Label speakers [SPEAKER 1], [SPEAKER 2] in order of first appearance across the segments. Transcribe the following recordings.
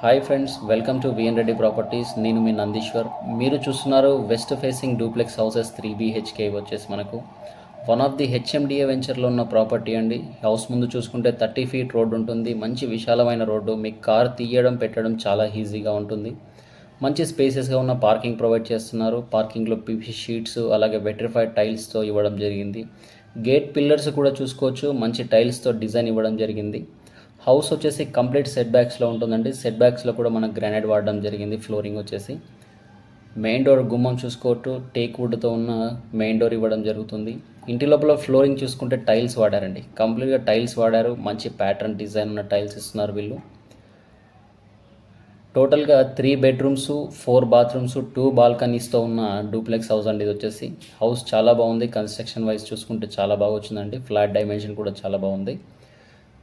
[SPEAKER 1] Hi friends, welcome to VN Reddy Properties. నేను మీ నందీశ్వర్. మీరు చూస్తున్నారు west facing duplex houses 3 BHK వచ్చేసి మనకు వన్ ఆఫ్ ది హెచ్ఎండిఏ వెంచర్లో ఉన్న ప్రాపర్టీ అండి. హౌస్ ముందు చూసుకుంటే 30 feet రోడ్ ఉంటుంది. మంచి విశాలమైన రోడ్డు, మీకు కార్ తీయడం పెట్టడం చాలా ఈజీగా ఉంటుంది. మంచి స్పేసెస్గా ఉన్న పార్కింగ్ ప్రొవైడ్ చేస్తున్నారు. పార్కింగ్లో పీవీసీ షీట్స్ అలాగే వెట్రిఫైడ్ టైల్స్తో ఇవ్వడం జరిగింది. గేట్ పిల్లర్స్ కూడా చూసుకోవచ్చు, మంచి టైల్స్తో డిజైన్ ఇవ్వడం జరిగింది. హౌస్ వచ్చేసి కంప్లీట్ సెట్ బ్యాక్స్లో ఉంటుందండి. సెట్ బ్యాక్స్లో కూడా మనకు గ్రానైట్ వాడడం జరిగింది. ఫ్లోరింగ్ వచ్చేసి మెయిన్ డోర్ గుమ్మం చూసుకోవచ్చు, టేక్ వుడ్తో ఉన్న మెయిన్ డోర్ ఇవ్వడం జరుగుతుంది. ఇంటి లోపల ఫ్లోరింగ్ చూసుకుంటే టైల్స్ వాడారండి, కంప్లీట్గా టైల్స్ వాడారు. మంచి ప్యాటర్న్ డిజైన్ ఉన్న టైల్స్ ఇస్తున్నారు వీళ్ళు. టోటల్గా 3 bedrooms 4 bathrooms 2 బాల్కనీస్తో ఉన్న డూప్లెక్స్ హౌస్ అండి. ఇది వచ్చేసి హౌస్ చాలా బాగుంది. కన్స్ట్రక్షన్ వైజ్ చూసుకుంటే చాలా బాగా వచ్చిందండి. ఫ్లాట్ డైమెన్షన్ కూడా చాలా బాగుంది.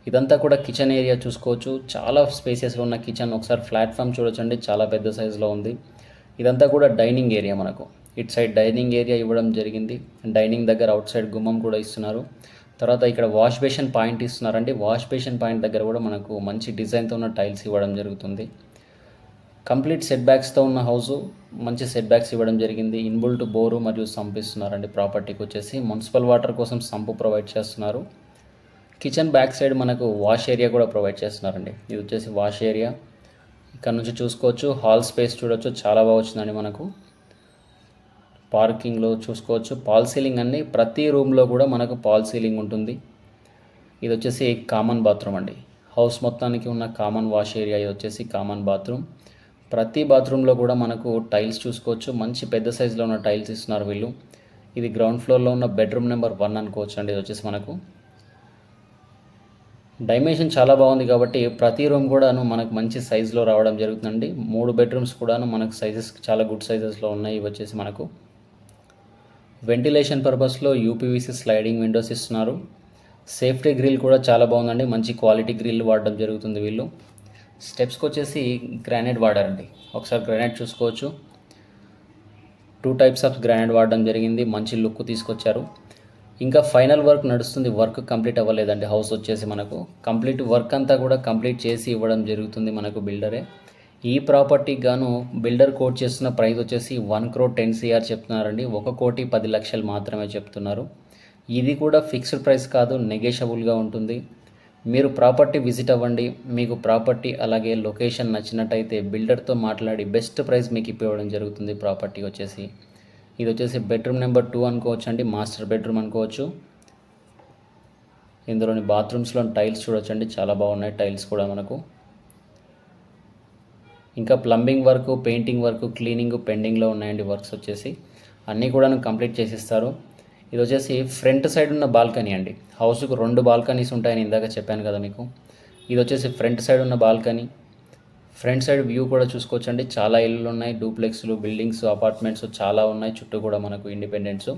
[SPEAKER 1] ఇదంతా కూడా కిచెన్ ఏరియా చూసుకోవచ్చు, చాలా స్పేసెస్గా ఉన్న కిచెన్. ఒకసారి ప్లాట్ఫామ్ చూడొచ్చండి, చాలా పెద్ద సైజులో ఉంది. ఇదంతా కూడా డైనింగ్ ఏరియా. మనకు ఇట్ సైడ్ డైనింగ్ ఏరియా ఇవ్వడం జరిగింది. డైనింగ్ దగ్గర అవుట్ సైడ్ గుమ్మం కూడా ఇస్తున్నారు. తర్వాత ఇక్కడ వాష్ బేషన్ పాయింట్ ఇస్తున్నారండి. వాష్ బేషన్ పాయింట్ దగ్గర కూడా మనకు మంచి డిజైన్తో ఉన్న టైల్స్ ఇవ్వడం జరుగుతుంది. కంప్లీట్ సెట్ బ్యాక్స్తో ఉన్న హౌసు, మంచి సెట్ బ్యాక్స్ ఇవ్వడం జరిగింది. ఇన్బుల్ట్ బోరు మరియు సంప్ ఇస్తున్నారండి. ప్రాపర్టీకి వచ్చేసి మున్సిపల్ వాటర్ కోసం సంపు ప్రొవైడ్ చేస్తున్నారు. కిచెన్ బ్యాక్ సైడ్ మనకు వాష్ ఏరియా కూడా ప్రొవైడ్ చేస్తున్నారండి. ఇది వచ్చేసి వాష్ ఏరియా. ఇక్కడ నుంచి చూసుకోవచ్చు, హాల్ స్పేస్ చూడొచ్చు, చాలా బాగా వచ్చిందండి. మనకు పార్కింగ్లో చూసుకోవచ్చు, పాల్ సీలింగ్ అన్ని ప్రతి రూమ్లో కూడా మనకు పాల్ సీలింగ్ ఉంటుంది. ఇది వచ్చేసి కామన్ బాత్రూమ్ అండి. హౌస్ మొత్తానికి ఉన్న కామన్ వాష్ ఏరియా. ఇది వచ్చేసి కామన్ బాత్రూమ్. ప్రతి బాత్రూంలో కూడా మనకు టైల్స్ చూసుకోవచ్చు, మంచి పెద్ద సైజులో ఉన్న టైల్స్ ఇస్తున్నారు వీళ్ళు. ఇది గ్రౌండ్ ఫ్లోర్లో ఉన్న బెడ్రూమ్ నెంబర్ 1 అనుకోవచ్చు అండి. ఇది వచ్చేసి మనకు డైమెన్షన్ చాలా బాగుంది కాబట్టి ప్రతి రూమ్ కూడాను మనకు మంచి సైజులో రావడం జరుగుతుందండి. 3 bedrooms కూడాను మనకు సైజెస్ చాలా గుడ్ సైజెస్లో ఉన్నాయి. ఇవి వచ్చేసి మనకు వెంటిలేషన్ పర్పస్లో యూపీవీసీ స్లైడింగ్ విండోస్ ఇస్తున్నారు. సేఫ్టీ గ్రిల్ కూడా చాలా బాగుందండి, మంచి క్వాలిటీ గ్రిల్ వాడడం జరుగుతుంది వీళ్ళు. స్టెప్స్కి వచ్చేసి గ్రానైట్ వాడారండి. ఒకసారి గ్రానైట్ చూసుకోవచ్చు, 2 types ఆఫ్ గ్రానైట్ వాడడం జరిగింది. మంచి లుక్ తీసుకొచ్చారు. ఇంకా ఫైనల్ వర్క్ నడుస్తుంది, వర్క్ కంప్లీట్ అవ్వలేదండి. హౌస్ వచ్చేసి మనకు కంప్లీట్ వర్క్ అంతా కూడా కంప్లీట్ చేసి ఇవ్వడం జరుగుతుంది మనకు బిల్డరే. ఈ ప్రాపర్టీకి గాను బిల్డర్ కోట్ చేస్తున్న ప్రైస్ వచ్చేసి 1,10 crore చెప్తున్నారండి. 1,10,00,000 మాత్రమే చెప్తున్నారు. ఇది కూడా ఫిక్స్డ్ ప్రైస్ కాదు, నెగోషియబుల్గా ఉంటుంది. మీరు ప్రాపర్టీ విజిట్ అవ్వండి. మీకు ప్రాపర్టీ అలాగే లొకేషన్ నచ్చినట్టయితే బిల్డర్తో మాట్లాడి బెస్ట్ ప్రైస్ మీకు ఇవ్వడం జరుగుతుంది. ప్రాపర్టీ వచ్చేసి ఇది వచ్చేసి బెడ్రూమ్ నెంబర్ 2 అనుకోవచ్చు అండి, మాస్టర్ బెడ్రూమ్ అనుకోవచ్చు. ఇందులోని బాత్రూమ్స్లో టైల్స్ చూడొచ్చండి, చాలా బాగున్నాయి టైల్స్ కూడా మనకు. ఇంకా plumbing work, painting work, cleaning పెండింగ్లో ఉన్నాయండి. వర్క్స్ వచ్చేసి అన్నీ కూడా కంప్లీట్ చేసిస్తారు. ఇది వచ్చేసి ఫ్రంట్ సైడ్ ఉన్న బాల్కనీ అండి. హౌస్కు 2 బాల్కనీస్ ఉంటాయని ఇందాక చెప్పాను కదా మీకు. ఇది వచ్చేసి ఫ్రంట్ సైడ్ ఉన్న బాల్కనీ. ఫ్రంట్ సైడ్ వ్యూ కూడా చూసుకోవచ్చండి, చాలా ఇళ్ళు ఉన్నాయి. డూప్లెక్స్లు, బిల్డింగ్స్, అపార్ట్మెంట్స్ చాలా ఉన్నాయి. చుట్టూ కూడా మనకు ఇండిపెండెంట్స్.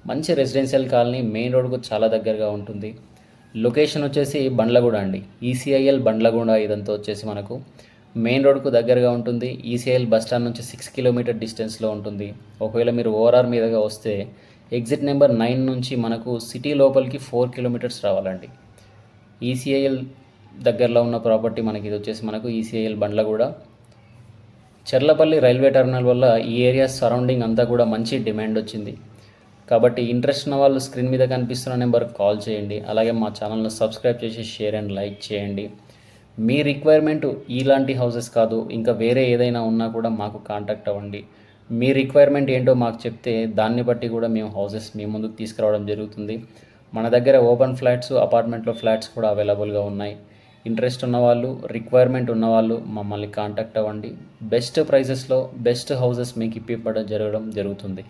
[SPEAKER 1] మంచి రెసిడెన్షియల్ కాలనీ, మెయిన్ రోడ్కు చాలా దగ్గరగా ఉంటుంది. లొకేషన్ వచ్చేసి బండ్లగూడ అండి, ఈసీఐఎల్ బండ్లగూడ. ఇదంతా వచ్చేసి మనకు మెయిన్ రోడ్కు దగ్గరగా ఉంటుంది. ఈసీఐఎల్ బస్ స్టాండ్ నుంచి 6 kilometer డిస్టెన్స్లో ఉంటుంది. ఒకవేళ మీరు ఓఆర్ఆర్ మీదుగా వస్తే ఎగ్జిట్ నెంబర్ 9 నుంచి మనకు సిటీ లోపలికి 4 kilometers రావాలండి. ఈసీఐఎల్ దగ్గరలో ఉన్న ప్రాపర్టీ మనకి. ఇది వచ్చేసి మనకు ECIL Bandlaguda. Cherlapalli railway terminal వల్ల ఈ ఏరియా సరౌండింగ్ అంతా కూడా మంచి డిమాండ్ వచ్చింది. కాబట్టి ఇంట్రెస్ట్ ఉన్న వాళ్ళు స్క్రీన్ మీద కనిపిస్తున్న నెంబర్కి కాల్ చేయండి. అలాగే మా ఛానల్ను సబ్స్క్రైబ్ చేసి షేర్ అండ్ లైక్ చేయండి. మీ రిక్వైర్మెంట్ ఇలాంటి హౌసెస్ కాదు, ఇంకా వేరే ఏదైనా ఉన్నా కూడా మాకు కాంటాక్ట్ అవ్వండి. మీ రిక్వైర్మెంట్ ఏంటో మాకు చెప్తే దాన్ని బట్టి కూడా మేము హౌసెస్ మీ ముందుకు తీసుకురావడం జరుగుతుంది. మన దగ్గర ఓపెన్ ఫ్లాట్స్, అపార్ట్మెంట్లో ఫ్లాట్స్ కూడా అవైలబుల్గా ఉన్నాయి. ఇంట్రెస్ట్ ఉన్నవాళ్ళు, రిక్వైర్మెంట్ ఉన్నవాళ్ళు మమ్మల్ని కాంటాక్ట్ అవ్వండి. బెస్ట్ ప్రైసెస్లో బెస్ట్ హౌసెస్ మీకు ఇప్పివ్వడం జరగడం జరుగుతుంది.